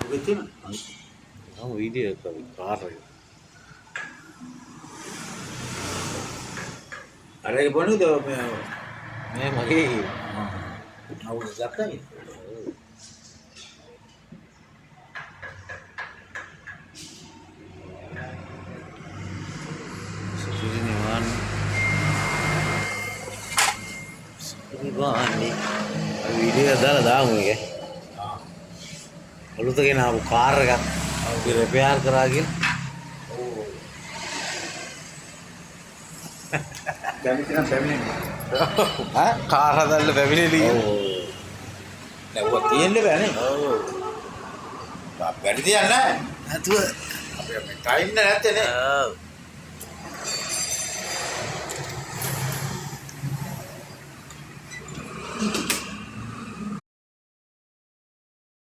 ඔබේ තියෙන නම් වීඩියෝ එක කාර් එක. අර ඒක බොනුද මේ මගේ අවුල ගත්තයි. නිවාන්නේ වීඩියෝ එක දාලා දාමු එක. අලුත ගෙන ආපු කාර් එකක් අපි රිපෙයාර් කරා කියලා. කැමති නම් පැමිණෙන්න. ඈ කාර් හදන්න පැමිණෙලි. ඔව්. දැන් ඔය තියෙන්නේ බෑනේ. ඔව්. බැරි දෙයක් නැහැ. නැතුව අපේ ටයිම් නැත්තේ නේ. ඔව්.